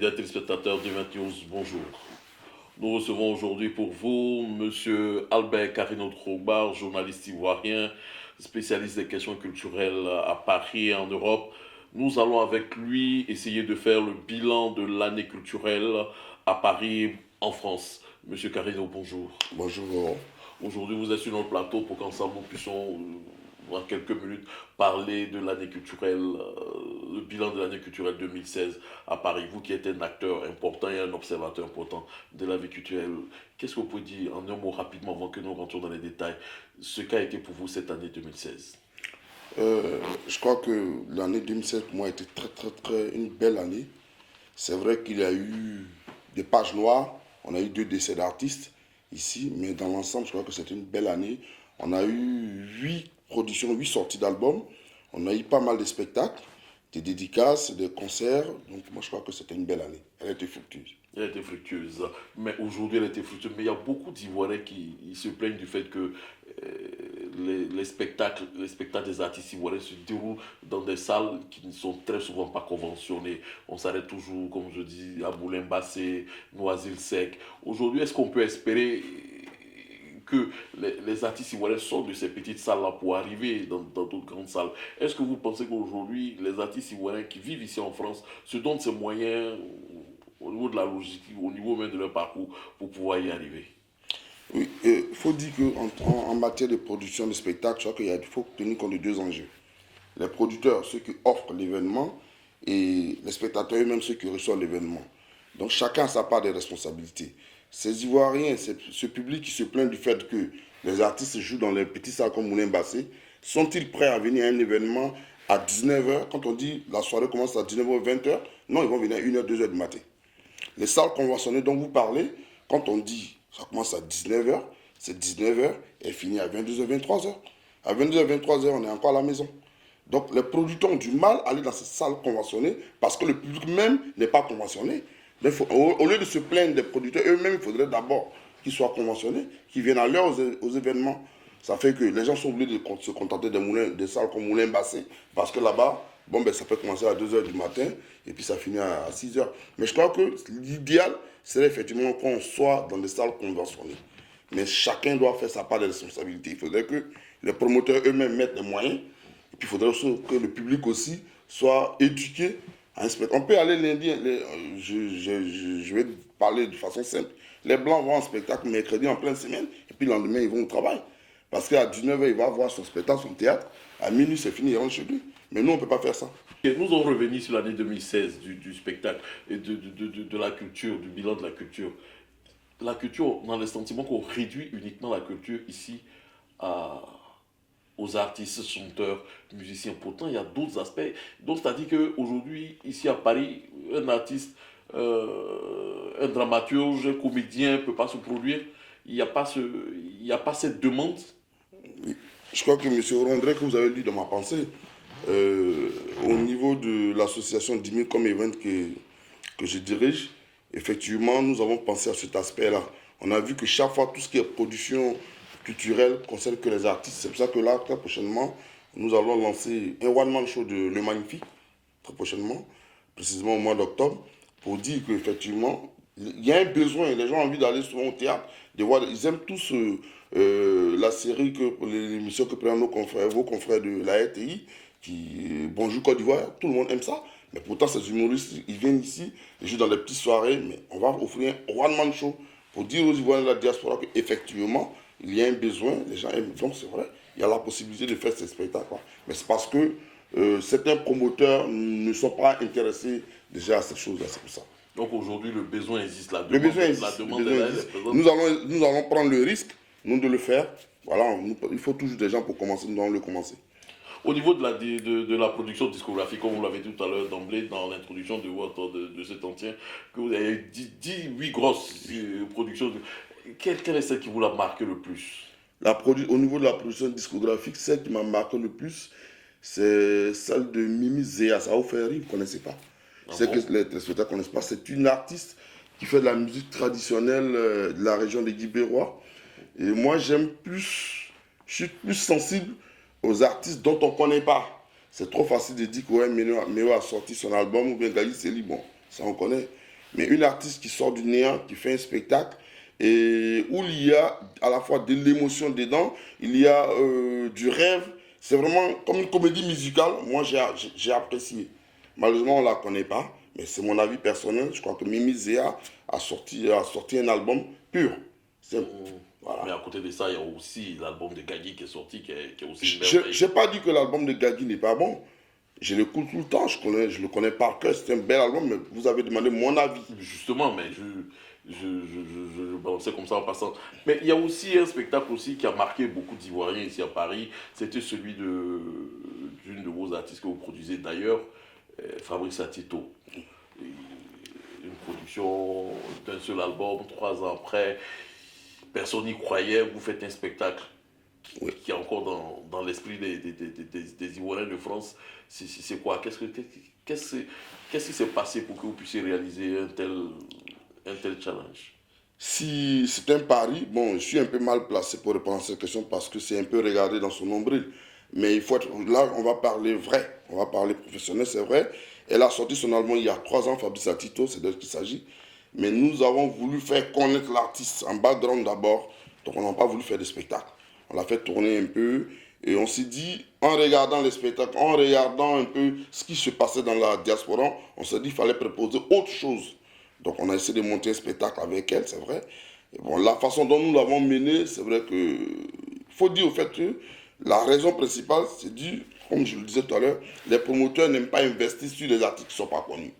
Fidèles téléspectateurs du 21, bonjour. Nous recevons aujourd'hui pour vous Monsieur Albert Carino Troubar, journaliste ivoirien, spécialiste des questions culturelles à Paris et en Europe. Nous allons avec lui essayer de faire le bilan de l'année culturelle à Paris, en France. Monsieur Carino, bonjour. Bonjour. Aujourd'hui, vous êtes sur notre plateau pour qu'ensemble nous puissions, en quelques minutes, parler de l'année culturelle, le bilan de l'année culturelle 2016 à Paris. Vous qui êtes un acteur important et un observateur important de la vie culturelle, qu'est-ce que vous pouvez dire en un mot rapidement avant que nous rentrions dans les détails, ce qu'a été pour vous cette année 2016? Je crois que l'année 2007 pour moi a été une belle année. C'est vrai qu'il y a eu des pages noires, on a eu 2 décès d'artistes ici, mais dans l'ensemble, je crois que c'était une belle année. On a eu 8 productions, 8 sorties d'albums, on a eu pas mal de spectacles, des dédicaces, des concerts, donc moi je crois que c'était une belle année. Elle a été fructueuse. Elle était fructueuse, mais aujourd'hui elle était fructueuse. Mais il y a beaucoup d'Ivoiriens qui se plaignent du fait que les spectacles des artistes ivoiriens se déroulent dans des salles qui ne sont très souvent pas conventionnées. On s'arrête toujours, comme je dis, à Moulin-Bassé, Noisy-le-Sec. Aujourd'hui, est-ce qu'on peut espérer que les artistes ivoiriens sortent de ces petites salles-là pour arriver dans d'autres grandes salles? Est-ce que vous pensez qu'aujourd'hui, les artistes ivoiriens qui vivent ici en France se donnent ces moyens au niveau de la logistique, au niveau même de leur parcours pour pouvoir y arriver? Oui, il faut dire qu'en matière de production de spectacle, je crois qu'il faut tenir compte de 2 enjeux. Les producteurs, ceux qui offrent l'événement, et les spectateurs eux-mêmes, ceux qui reçoivent l'événement. Donc chacun a sa part de responsabilité. Ces Ivoiriens, ce public qui se plaint du fait que les artistes jouent dans les petits salles comme Moulin Bassé, sont-ils prêts à venir à un événement à 19h, quand on dit la soirée commence à 19h, 20h? Non, ils vont venir à 1h, 2h du matin. Les salles conventionnées dont vous parlez, quand on dit ça commence à 19h, c'est 19h et finit à 22h, 23h. À 22h, 23h, on est encore à la maison. Donc les producteurs ont du mal à aller dans ces salles conventionnées parce que le public même n'est pas conventionné. Mais au lieu de se plaindre des producteurs eux-mêmes, il faudrait d'abord qu'ils soient conventionnés, qu'ils viennent à l'heure aux événements. Ça fait que les gens sont obligés de se contenter des salles comme Moulin Bassé parce que là-bas, bon, ben, ça peut commencer à 2h du matin et puis ça finit à 6h. Mais je crois que l'idéal serait effectivement qu'on soit dans des salles conventionnées. Mais chacun doit faire sa part de responsabilité. Il faudrait que les promoteurs eux-mêmes mettent des moyens. Et puis il faudrait aussi que le public aussi soit éduqué à un spectacle. On peut aller lundi, je vais parler de façon simple. Les Blancs vont en spectacle mercredi en pleine semaine et puis le lendemain ils vont au travail. Parce qu'à 19h, il va voir son spectacle, son théâtre. À minuit, c'est fini, il rentre chez lui. Mais nous, on ne peut pas faire ça. Et nous allons revenir sur l'année 2016 du spectacle et de la culture, du bilan de la culture. La culture, on a le sentiment qu'on réduit uniquement la culture ici à, aux artistes, chanteurs, musiciens. Pourtant, il y a d'autres aspects. Donc, c'est-à-dire qu'aujourd'hui, ici à Paris, un artiste, un dramaturge, un comédien ne peut pas se produire. Il n'y a pas cette demande. Oui. Je crois que M. Rondré, que vous avez lu dans ma pensée, au niveau de l'association 10 000 comme event que je dirige, effectivement, nous avons pensé à cet aspect-là. On a vu que chaque fois, tout ce qui est production culturelle concerne que les artistes. C'est pour ça que là, très prochainement, nous allons lancer un one-man show de Le Magnifique, très prochainement, précisément au mois d'octobre, pour dire qu'effectivement, il y a un besoin. Les gens ont envie d'aller souvent au théâtre, de voir, ils aiment tous la série, l'émission que prennent nos confrères, vos confrères de la RTI, Bonjour Côte d'Ivoire, tout le monde aime ça. Mais pourtant, ces humoristes, ils viennent ici, ils jouent dans des petites soirées, mais on va offrir un one-man show pour dire aux Ivoiriens de la diaspora qu'effectivement, il y a un besoin, les gens aiment. Donc c'est vrai, il y a la possibilité de faire ces spectacles. Mais c'est parce que certains promoteurs ne sont pas intéressés déjà à ces choses-là, c'est pour ça. Donc aujourd'hui, le besoin existe, Le besoin existe. la demande est là, elle est présente. Nous allons prendre le risque, nous, de le faire. Voilà, il faut toujours des gens pour commencer, nous allons le commencer. Au niveau de la production discographique, comme vous l'avez dit tout à l'heure d'emblée dans l'introduction de cet entretien, que vous avez dit 8 grosses productions. Quelle est celle qui vous a marqué le plus? Au niveau de la production discographique, celle qui m'a marqué le plus, c'est celle de Mimi Zéa. Ça vous fait rire, vous ne connaissez pas. Ah C'est bon? que les téléspectateurs ne connaissent pas. C'est une artiste qui fait de la musique traditionnelle de la région des Guibérois. Et moi, je suis plus sensible aux artistes dont on ne connaît pas. C'est trop facile de dire que ouais, Méo a sorti son album ou bien Gali Céli, bon, ça on connaît. Mais une artiste qui sort du néant, qui fait un spectacle, et où il y a à la fois de l'émotion dedans, il y a du rêve. C'est vraiment comme une comédie musicale. Moi, j'ai apprécié. Malheureusement, on ne la connaît pas, mais c'est mon avis personnel. Je crois que Mimi Zéa a sorti un album pur. Voilà. Mais à côté de ça, il y a aussi l'album de Gaggy qui est sorti, qui est aussi une merveille. Je n'ai pas dit que l'album de Gaggy n'est pas bon. Je l'écoute tout le temps, je le connais par cœur, c'est un bel album, mais vous avez demandé mon avis. Justement, mais je balançais comme ça en passant. Mais il y a aussi un spectacle aussi qui a marqué beaucoup d'Ivoiriens ici à Paris, c'était celui d'une de vos artistes que vous produisez d'ailleurs, Fabrice Atito. Une production d'un seul album, 3 ans après, personne n'y croyait, vous faites un spectacle qui est encore dans l'esprit des Ivoiriens de France. C'est quoi? Qu'est-ce qui s'est passé pour que vous puissiez réaliser un tel challenge? Si c'est un pari, bon, je suis un peu mal placé pour répondre à cette question parce que c'est un peu regardé dans son nombril. Mais il faut être, là, on va parler vrai, on va parler professionnel, c'est vrai. Elle a sorti son album il y a 3 ans, Fabrice Atito, c'est de ce qu'il s'agit. Mais nous avons voulu faire connaître l'artiste en background d'abord, donc on n'a pas voulu faire de spectacle. On l'a fait tourner un peu et on s'est dit, en regardant les spectacles, en regardant un peu ce qui se passait dans la diaspora, on s'est dit qu'il fallait proposer autre chose. Donc on a essayé de monter un spectacle avec elle, c'est vrai. Et bon, la façon dont nous l'avons mené, c'est vrai que il faut dire au fait que la raison principale, c'est dû, comme je le disais tout à l'heure, les promoteurs n'aiment pas investir sur des artistes qui ne sont pas connus.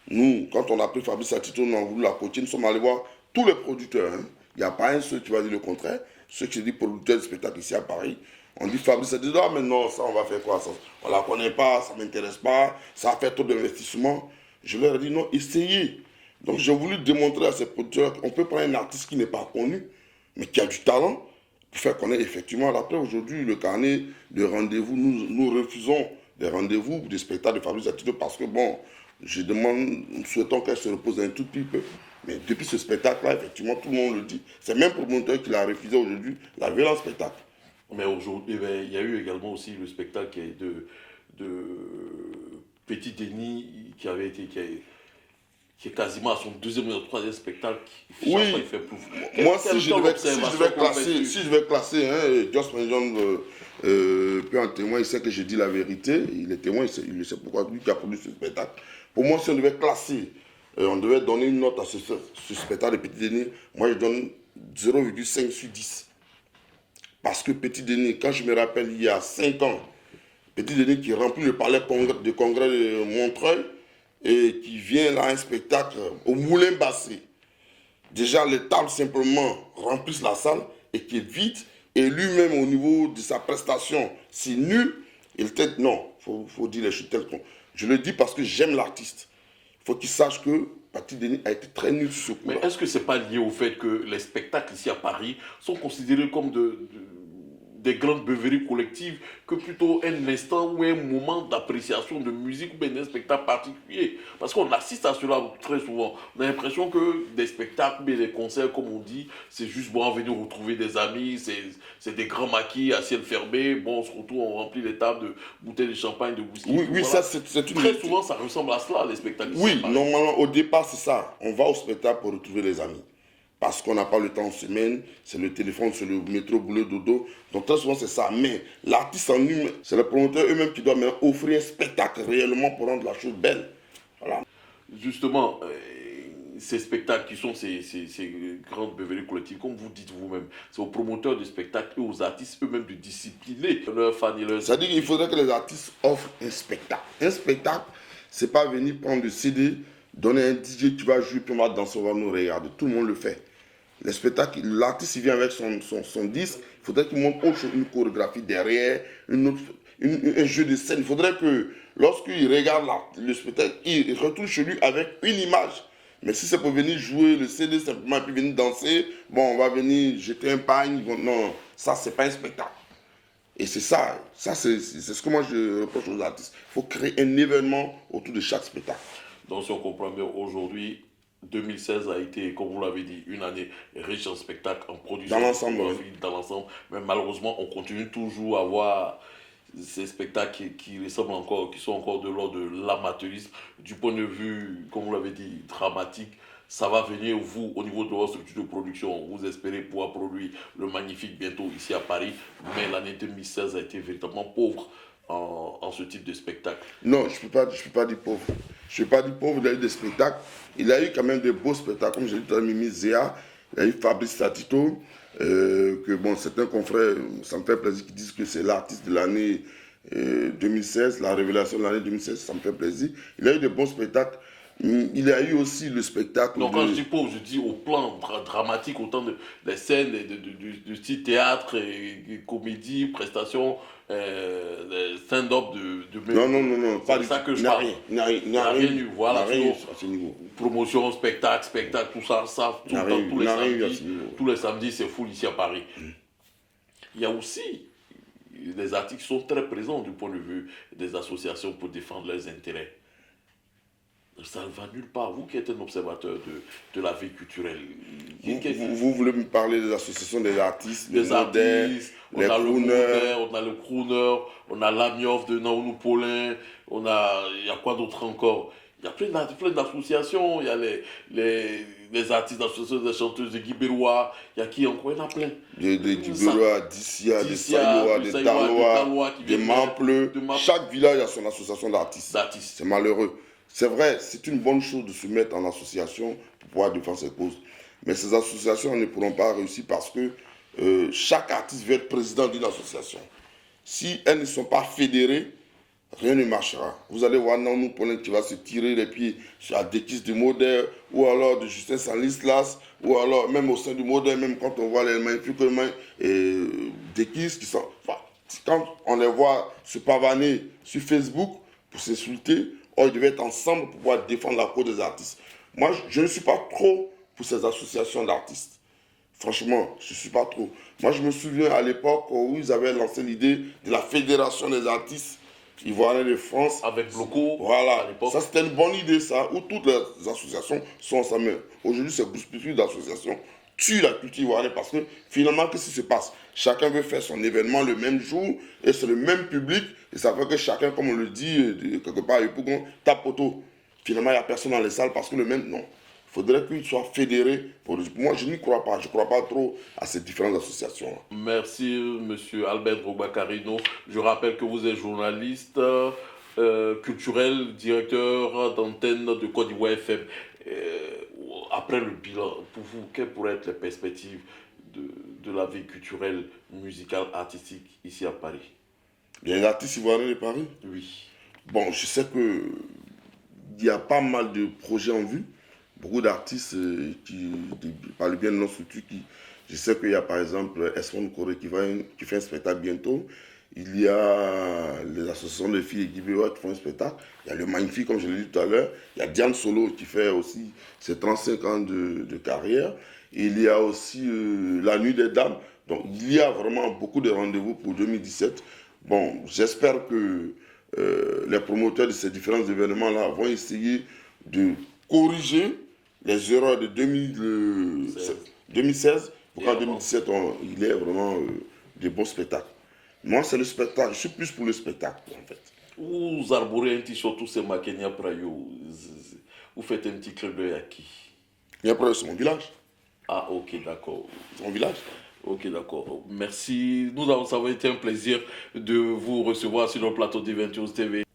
Nous, quand on a pris Fabrice Atito, on a voulu la coacher, nous sommes allés voir tous les producteurs. Hein. Il n'y a pas un seul qui va dire le contraire. Ceux qui disent producteurs de spectacle ici à Paris, on dit Fabrice Atito, ah mais non, ça on va faire quoi ça? On ne la connaît pas, ça ne m'intéresse pas, ça a fait trop d'investissement. Je leur ai dit non, essayez. Donc j'ai voulu démontrer à ces producteurs qu'on peut prendre un artiste qui n'est pas connu, mais qui a du talent, pour faire connaître effectivement. Après, aujourd'hui, le carnet de rendez-vous, nous refusons des rendez-vous, des spectacles de Fabrice Atito parce que, bon, nous souhaitons qu'elle se repose un tout petit peu. Mais depuis ce spectacle-là, effectivement, tout le monde le dit. C'est même pour le promoteur qui l'a refusé aujourd'hui, la violence spectacle. Mais aujourd'hui, il y a eu également aussi le spectacle de Petit Denis qui est quasiment à son deuxième ou troisième spectacle. Oui, il fait plus. Moi, si je devais classer, hein, Joss John peut en témoin, il sait que je dis la vérité, il est témoin, il sait pourquoi, lui qui a produit ce spectacle. Pour moi, si on devait classer, on devait donner une note à ce spectacle de Petit Denis, moi je donne 0,5 sur 10. Parce que Petit Denis, quand je me rappelle, il y a 5 ans, Petit Denis qui remplit le palais de congrès de Montreuil, et qui vient là un spectacle au Moulin Bassé. Déjà, les tables simplement remplissent la salle et qui est vide. Et lui-même, au niveau de sa prestation, c'est nul. Il était, non, il faut dire les choses telles qu'on. Je le dis parce que j'aime l'artiste. Il faut qu'il sache que Petit Denis a été très nul sur ce coup-là. Mais est-ce que ce n'est pas lié au fait que les spectacles ici à Paris sont considérés comme des grandes beuveries collectives que plutôt un instant ou un moment d'appréciation de musique ou bien d'un spectacle particulier? Parce qu'on assiste à cela très souvent. On a l'impression que des spectacles ou bien des concerts, comme on dit, c'est juste bon, venir retrouver des amis, c'est des grands maquis à ciel fermé, bon, on se retrouve, on remplit les tables de bouteilles de champagne, de whisky. Oui, oui, voilà. Ça c'est une... Très souvent, ça ressemble à cela, les spectacles. Oui, normalement, au départ, c'est ça. On va au spectacle pour retrouver les amis. Parce qu'on n'a pas le temps en semaine, c'est le téléphone, c'est le métro, boulot, dodo. Donc très souvent c'est ça. Mais l'artiste en lui, c'est les promoteurs eux-mêmes qui doivent maintenant offrir un spectacle réellement pour rendre la chose belle. Voilà. Justement, ces spectacles qui sont ces grandes beuveries collectives, comme vous dites vous-même, c'est aux promoteurs de spectacles et aux artistes eux-mêmes de discipliner leurs fans et leurs... C'est-à-dire qu'il faudrait que les artistes offrent un spectacle. Un spectacle, c'est pas venir prendre le CD, donner un DJ qui va jouer, puis on va danser, on va nous regarder. Tout le monde le fait. Les spectacles, l'artiste il vient avec son disque, il faudrait qu'il montre autre chose, une chorégraphie derrière, un jeu de scène. Il faudrait que lorsqu'il regarde le spectacle, il retourne chez lui avec une image. Mais si c'est pour venir jouer le CD simplement et puis venir danser, bon, on va venir jeter un pagne, non, ça c'est pas un spectacle. Et c'est ça c'est ce que moi je reproche aux artistes. Il faut créer un événement autour de chaque spectacle. Donc si on comprend bien, aujourd'hui, 2016 a été, comme vous l'avez dit, une année riche en spectacles, en production. Dans l'ensemble, oui. Dans l'ensemble. Mais malheureusement, on continue toujours à voir ces spectacles qui ressemblent encore, qui sont encore de l'ordre de l'amateurisme. Du point de vue, comme vous l'avez dit, dramatique, ça va venir, vous, au niveau de votre structure de production, vous espérez pouvoir produire le magnifique bientôt ici à Paris, mais l'année 2016 a été véritablement pauvre en ce type de spectacle. Non, je peux pas dire pauvre. Je ne peux pas dire pauvre, il a eu des spectacles. Il a eu quand même des beaux spectacles, comme j'ai dit tout à l'heure, Mimi Zéa, il a eu Fabrice Tatito, que bon, certains confrères, ça me fait plaisir qu'ils disent que c'est l'artiste de l'année 2016, la révélation de l'année 2016, ça me fait plaisir. Il a eu des bons spectacles. Il a eu aussi le spectacle. Donc, quand je dis pauvre, je dis au plan dramatique, autant des scènes, du style théâtre, et comédie, prestations, stand-up Non, pas de ça que je parle. Il n'y a rien eu. Voilà, rien à ce niveau. Promotion, spectacle, tout ça, tout le temps, tous les samedis, c'est full ici à Paris. Il y a aussi des artistes qui sont très présents du point de vue des associations pour défendre leurs intérêts. Ça ne va nulle part. Vous qui êtes un observateur de la vie culturelle. Vous voulez me parler des associations des artistes, des artistes, on a le crooner, on a l'Amioff de Naounou Paulin, il y a quoi d'autre encore? Il y a plein d'associations, il y a les artistes d'associations des chanteuses de Guibérois, il y a qui encore? Il y en a plein. Des Guibérois, d'Issia, des Sayoa, des Dalois, des Mampleux. Chaque village a son association d'artistes. C'est malheureux. C'est vrai, c'est une bonne chose de se mettre en association pour pouvoir défendre ses causes. Mais ces associations ne pourront pas réussir parce que chaque artiste veut être président d'une association. Si elles ne sont pas fédérées, rien ne marchera. Vous allez voir Naounou Paulin qui va se tirer les pieds sur la Dekis du modèle, ou alors de Justin Sanislas, ou alors même au sein du modèle, même quand on voit les magnifiques mains Dekis qui sont... Enfin, quand on les voit se pavaner sur Facebook pour s'insulter, ils devaient être ensemble pour pouvoir défendre la cause des artistes. Moi, je ne suis pas trop pour ces associations d'artistes. Franchement, je ne suis pas trop. Moi, je me souviens à l'époque où ils avaient lancé l'idée de la Fédération des artistes ivoiriens de France. Avec Bloco. Voilà. Ça, c'était une bonne idée, ça, où toutes les associations sont ensemble. Aujourd'hui, c'est plus d'associations tue la culture ivoirienne parce que finalement, qu'est-ce qui se passe? Chacun veut faire son événement le même jour et c'est le même public et ça fait que chacun, comme on le dit, quelque part, il faut qu'on tape auto. Finalement, il n'y a personne dans les salles parce que le même, non. Il faudrait qu'ils soient fédérés. Moi, je n'y crois pas. Je ne crois pas trop à ces différentes associations. Merci, monsieur Albert Robacarino. Je rappelle que vous êtes journaliste culturel, directeur d'antenne de Côte d'Ivoire FM. Après le bilan, pour vous, quelles pourraient être les perspectives de la vie culturelle, musicale, artistique ici à Paris? Les artistes ivoiriens de Paris? Oui. Bon, je sais qu'il y a pas mal de projets en vue. Beaucoup d'artistes par le bien de notre structure, je sais qu'il y a par exemple Esmond Corée qui fait un spectacle bientôt. Il y a les associations de filles et Guibérois qui font un spectacle. Il y a le Magnifique, comme je l'ai dit tout à l'heure. Il y a Diane Solo qui fait aussi ses 35 ans de carrière. Et il y a aussi la Nuit des Dames. Donc il y a vraiment beaucoup de rendez-vous pour 2017. Bon, j'espère que les promoteurs de ces différents événements-là vont essayer de corriger les erreurs de 2016 pour qu'en 2017, il y ait vraiment des bons spectacles. Moi, c'est le spectacle. Je suis plus pour le spectacle, en fait. Vous arborez un t-shirt, tous ces Makenya Prayo. Vous faites un petit clin d'œil à qui? Kenya Prayo, c'est mon village. Ah, ok, d'accord. C'est mon village. Ok, d'accord. Merci. Ça a été un plaisir de vous recevoir sur le plateau d'Eventus TV.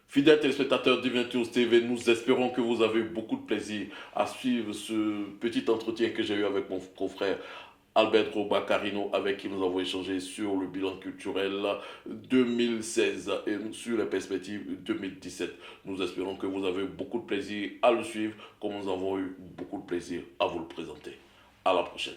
Fidèles téléspectateurs d'Eventus TV, nous espérons que vous avez beaucoup de plaisir à suivre ce petit entretien que j'ai eu avec mon confrère Albert Robacarino, avec qui nous avons échangé sur le bilan culturel 2016 et sur les perspectives 2017. Nous espérons que vous avez beaucoup de plaisir à le suivre, comme nous avons eu beaucoup de plaisir à vous le présenter. À la prochaine.